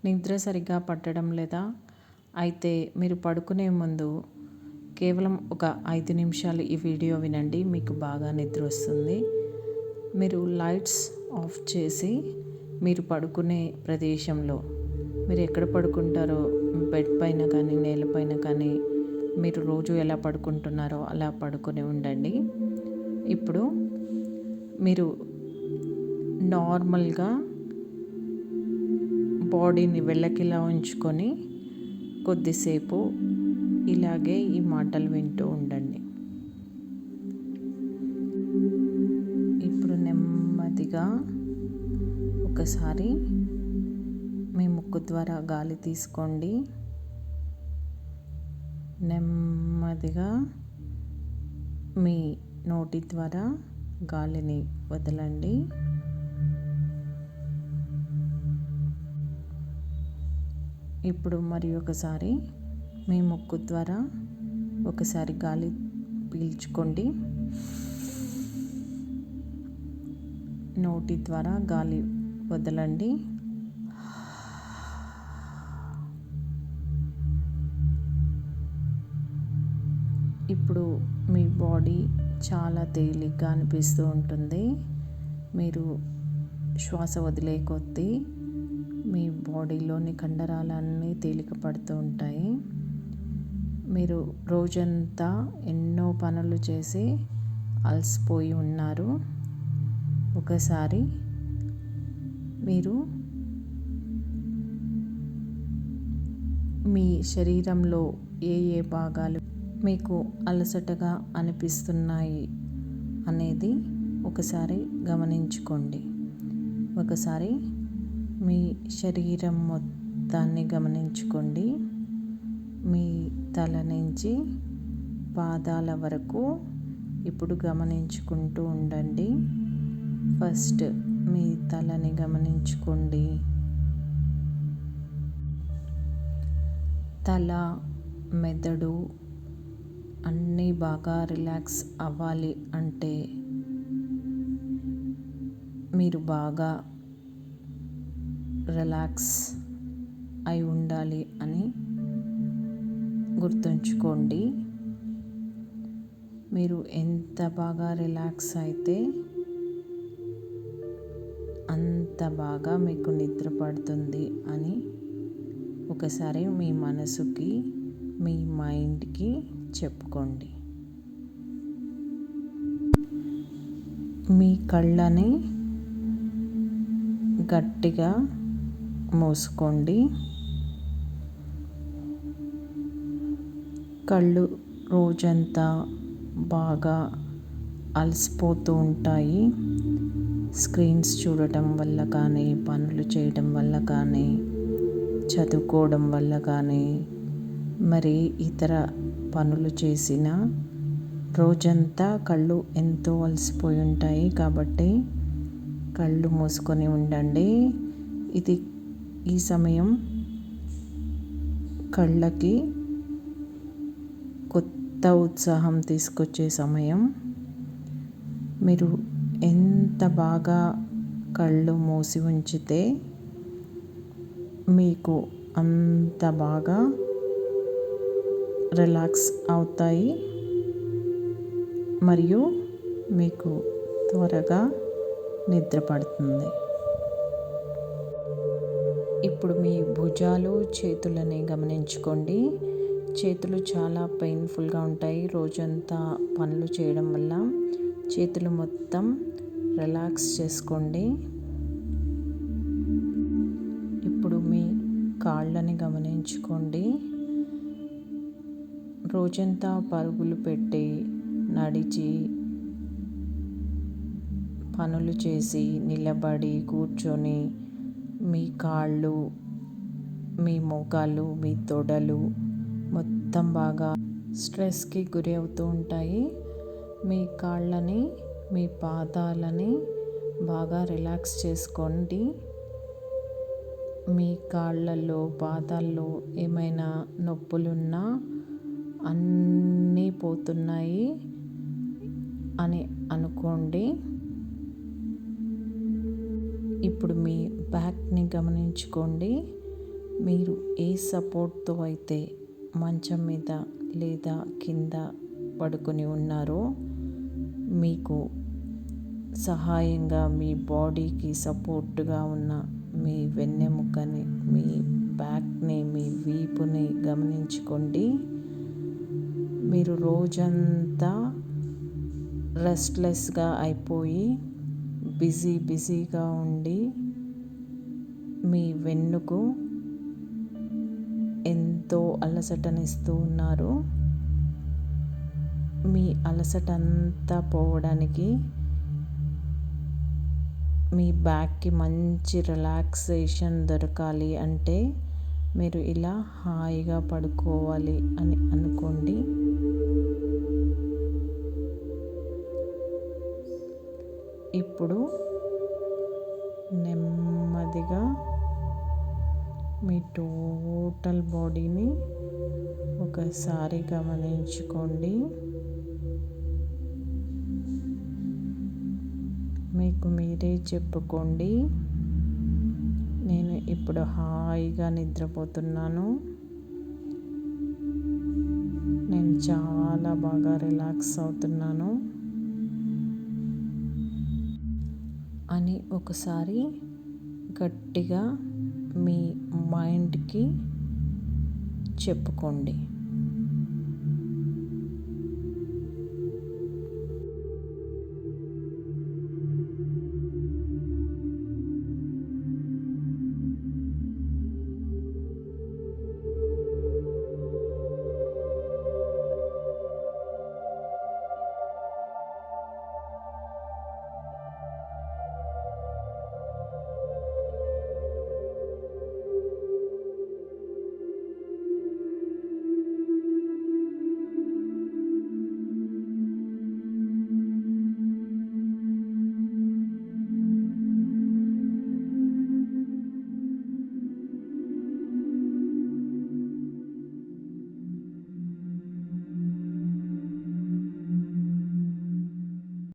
నిద్ర సరిగ్గా పట్టడం లేదా? అయితే మీరు పడుకునే ముందు కేవలం ఒక 5 నిమిషాలు ఈ వీడియో వినండి. మీకు బాగా నిద్ర వస్తుంది. మీరు లైట్స్ ఆఫ్ చేసి మీరు పడుకునే ప్రదేశంలో మీరు ఎక్కడ పడుకుంటారో బెడ్ పైన కానీ నేలపైన కానీ మీరు రోజు ఎలా పడుకుంటున్నారో అలా పడుకొని ఉండండి. ఇప్పుడు మీరు నార్మల్గా బాడీని వెళ్ళకిలా ఉంచుకొని కొద్దిసేపు ఇలాగే ఈ మాటలు వింటూ ఉండండి. ఇప్పుడు నెమ్మదిగా ఒకసారి మీ ముక్కు ద్వారా గాలి తీసుకోండి. నెమ్మదిగా మీ నోటి ద్వారా గాలిని వదలండి. ఇప్పుడు మరి ఒకసారి మీ ముక్కు ద్వారా ఒకసారి గాలి పీల్చుకోండి. నోటి ద్వారా గాలి వదలండి. ఇప్పుడు మీ బాడీ చాలా తేలిగ్గా అనిపిస్తూ ఉంటుంది. మీరు శ్వాస వదిలే కొద్దీ మీ బాడీలోని కండరాలన్నీ తేలిక పడుతూ ఉంటాయి. మీరు రోజంతా ఎన్నో పనులు చేసి అలసిపోయి ఉన్నారు. ఒకసారి మీరు మీ శరీరంలో ఏ ఏ భాగాలు మీకు అలసటగా అనిపిస్తున్నాయి అనేది ఒకసారి గమనించుకోండి. ఒకసారి మీ శరీరం మొత్తాన్ని గమనించుకోండి. మీ తల నుంచి పాదాల వరకు ఇప్పుడు గమనించుకుంటూ ఉండండి. ఫస్ట్ మీ తలని గమనించుకోండి. తల, మెదడు అన్నీ బాగా రిలాక్స్ అవ్వాలి అంటే మీరు బాగా రిలాక్స్ అయి ఉండాలి అని గుర్తుంచుకోండి. మీరు ఎంత బాగా రిలాక్స్ అయితే అంత బాగా మీకు నిద్ర పడుతుంది అని ఒకసారి మీ మనసుకి, మీ మైండ్కి చెప్పుకోండి. మీ కళ్ళని గట్టిగా మూసుకోండి. కళ్ళు రోజంతా బాగా అలసిపోతూ ఉంటాయి. స్క్రీన్స్ చూడటం వల్ల కానీ, పనులు చేయడం వల్ల కానీ, చదువుకోవడం వల్ల కానీ, మరి ఇతర పనులు చేసిన రోజంతా కళ్ళు ఎంతో అలసిపోయి ఉంటాయి. కాబట్టి కళ్ళు మూసుకొని ఉండండి. ఈ సమయం కళ్ళకి కొత్త ఉత్సాహం తీసుకొచ్చే సమయం. మీరు ఎంత బాగా కళ్ళు మూసి ఉంచితే మీకు అంత బాగా రిలాక్స్ అవుతాయి మరియు మీకు త్వరగా నిద్ర పడుతుంది. ఇప్పుడు మీ భుజాలు, చేతులని గమనించుకోండి. చేతులు చాలా పెయిన్ఫుల్గా ఉంటాయి. రోజంతా పనులు చేయడం వల్ల చేతులు మొత్తం రిలాక్స్ చేసుకోండి. ఇప్పుడు మీ కాళ్ళని గమనించుకోండి. రోజంతా పరుగులు పెట్టి, నడిచి, పనులు చేసి, నిలబడి, కూర్చొని మీ కాళ్ళు, మీ మోకాళ్ళు, మీ తొడలు మొత్తం బాగా స్ట్రెస్కి గురి అవుతూ ఉంటాయి. మీ కాళ్ళని, మీ పాదాలని బాగా రిలాక్స్ చేసుకోండి. మీ కాళ్ళల్లో, పాదాల్లో ఏమైనా నొప్పులున్నా అన్నీ పోతున్నాయి అని అనుకోండి. ఇప్పుడు మీ బ్యాక్ని గమనించుకోండి. మీరు ఏ సపోర్ట్తో అయితే మంచం మీద లేదా కింద పడుకొని ఉన్నారో మీకు సహాయంగా మీ బాడీకి సపోర్ట్గా ఉన్న మీ వెన్నెముకని, మీ బ్యాక్ని, మీ వీపుని గమనించుకోండి. మీరు రోజంతా రెస్ట్లెస్గా అయిపోయి బిజీగా ఉండి మీ వెన్నుకు ఎంతో అలసటనిస్తూ ఉన్నారు. మీ అలసట అంతా పోవడానికి, మీ బ్యాక్కి మంచి రిలాక్సేషన్ దొరకాలి అంటే మీరు ఇలా హాయిగా పడుకోవాలి అని అనుకోండి. ఇప్పుడు నెమ్మదిగా మీ టోటల్ బాడీని ఒకసారి గమనించుకోండి. మీకు మీరే చెప్పుకోండి, నేను ఇప్పుడు హాయిగా నిద్రపోతున్నాను, నేను చాలా బాగా రిలాక్స్ అవుతున్నాను అని ఒకసారి గట్టిగా మీ మైండ్కి చెప్పుకోండి.